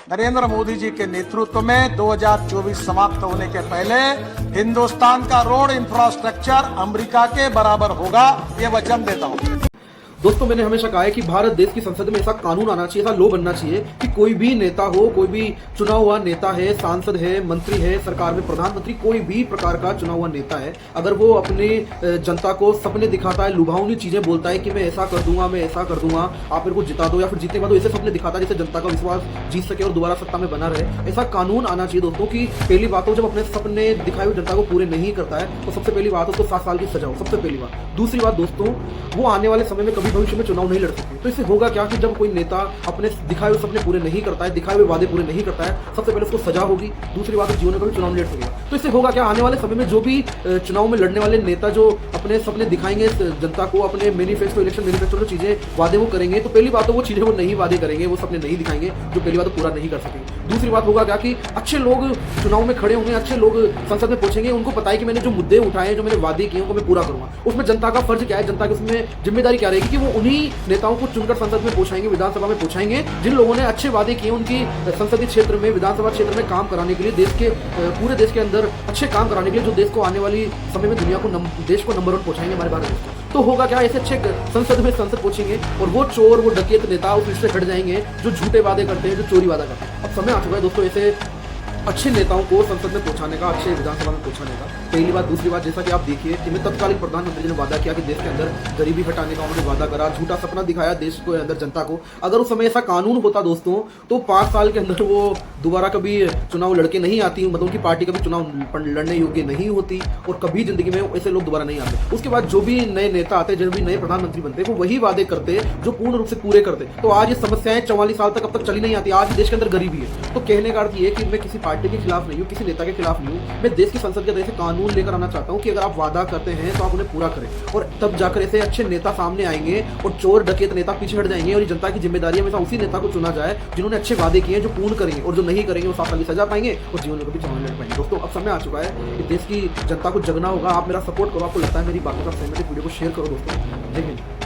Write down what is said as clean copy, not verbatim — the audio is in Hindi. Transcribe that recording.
नरेंद्र मोदी जी के नेतृत्व में 2024 समाप्त होने के पहले हिंदुस्तान का रोड इंफ्रास्ट्रक्चर अमेरिका के बराबर होगा, ये वचन देता हूं। दोस्तों, मैंने हमेशा कहा है कि भारत देश की संसद में ऐसा कानून आना चाहिए, ऐसा लॉ बनना चाहिए कि कोई भी नेता हो, कोई भी चुना हुआ नेता है, सांसद है, मंत्री है, सरकार में प्रधानमंत्री, कोई भी प्रकार का चुना हुआ नेता है, अगर वो अपने जनता को सपने दिखाता है, लुभावनी चीजें बोलता है कि मैं ऐसा कर दूंगा, मैं ऐसा कर दूंगा, आप मेरे को जिता दो, या फिर जीतने के बाद ऐसे सपने दिखाता है जिससे जनता का विश्वास जीत सके और दोबारा सत्ता में बना रहे, ऐसा कानून आना चाहिए दोस्तों। की पहली बात हो, जब अपने सपने दिखाए हुए जनता को पूरे नहीं करता है तो सबसे पहली बात उसको 7 साल की सजा हो, सबसे पहली बात। दूसरी बात दोस्तों, वो आने वाले समय में कभी भविष्य में चुनाव नहीं लड़ सकते। तो इससे होगा क्या कि जब कोई नेता अपने दिखाए हुए सपने पूरे नहीं करता है, दिखाए हुए वादे पूरे नहीं करता है, सबसे पहले उसको सजा होगी। दूसरी बात, जीवन में कभी चुनाव नहीं लड़ सकेगा। तो इससे होगा क्या, आने वाले समय में जो भी चुनाव में लड़ने वाले नेता जो अपने सपने दिखाएंगे जनता को, अपने मैनिफेस्टो, इलेक्शन मैनिफेस्टो जो चीजें वादे वो करेंगे, तो पहली बात तो वो चीजें वो नहीं वादे करेंगे, वो सपने नहीं दिखाएंगे जो पहली बात तो पूरा नहीं कर सकेंगे। दूसरी बात होगा क्या कि अच्छे लोग चुनाव में खड़े होंगे, अच्छे लोग संसद में पहुंचेंगे, उनको पता है कि मैंने जो मुद्दे उठाए, जो मैंने वादे किए उनको मैं पूरा करूंगा। उसमें जनता का फर्ज क्या है, जनता की उसमें जिम्मेदारी क्या रहेगी कि वो उन्हीं नेताओं को चुनकर संसद में पहुंचाएंगे, विधानसभा में पहुंचाएंगे जिन लोगों ने अच्छे वादे किए, उनकी संसदीय क्षेत्र में, विधानसभा क्षेत्र में काम कराने के लिए, देश के पूरे देश के अंदर अच्छे काम कराने के लिए, जो देश को आने वाली समय में दुनिया को देश को नंबर 1 पहुंचाएंगे हमारे भारत देश को। तो होगा क्या, ऐसे अच्छे संसद पहुंचेंगे और वो चोर, वो डकैत नेता उस लिस्ट से हट जाएंगे जो झूठे वादे करते हैं, जो चोरी वादा करते हैं। अब समय आ चुका है दोस्तों ऐसे अच्छे नेताओं को संसद में पहुंचाने का, अच्छे विधानसभा में पहुंचाने का। पहली बात। दूसरी बात, जैसा कि आप देखिए कि मैं तत्कालीन प्रधानमंत्री ने वादा किया कि देश के अंदर गरीबी हटाने का उन्होंने वादा करा, झूठा सपना दिखाया देश के अंदर जनता को। अगर उस समय ऐसा कानून होता दोस्तों तो 5 साल के अंदर वो दोबारा कभी चुनाव लड़के नहीं आती, मतलब उनकी पार्टी कभी चुनाव लड़ने योग्य नहीं होती और कभी जिंदगी में ऐसे लोग दोबारा नहीं आते। उसके बाद जो भी नए नेता आते, जो भी नए प्रधानमंत्री बनते, वो वही वादे करते जो पूर्ण रूप से पूरे करते। तो आज ये समस्याएं 44 साल तक अब तक चली नहीं आती। आज देश के अंदर गरीबी है। तो कहने का अर्थ ये कि मैं किसी पार्टी के खिलाफ नहीं हूँ, किसी नेता के खिलाफ नहीं हूँ। मैं देश की संसद के अंदर ऐसे कानून लेकर आना चाहता हूँ कि अगर आप वादा करते हैं तो आप उन्हें पूरा करें, और तब जाकर ऐसे अच्छे नेता सामने आएंगे और चोर डकैत नेता पीछे हट जाएंगे। और जनता की जिम्मेदारी है हमेशा उसी नेता को चुना जाए जिन्होंने अच्छे वादे किए, जो पूर्ण करेंगे, और जो नहीं करेंगे वो 7 साल की सजा पाएंगे और जीवन में कभी चुनाव लड़ पाएंगे। दोस्तों, अब समय आ चुका है कि देश की जनता को जगना होगा। आप मेरा सपोर्ट करो। आपको लगता है मेरी बातों का सहमति, वीडियो को शेयर करो दोस्तों। जय हिंद।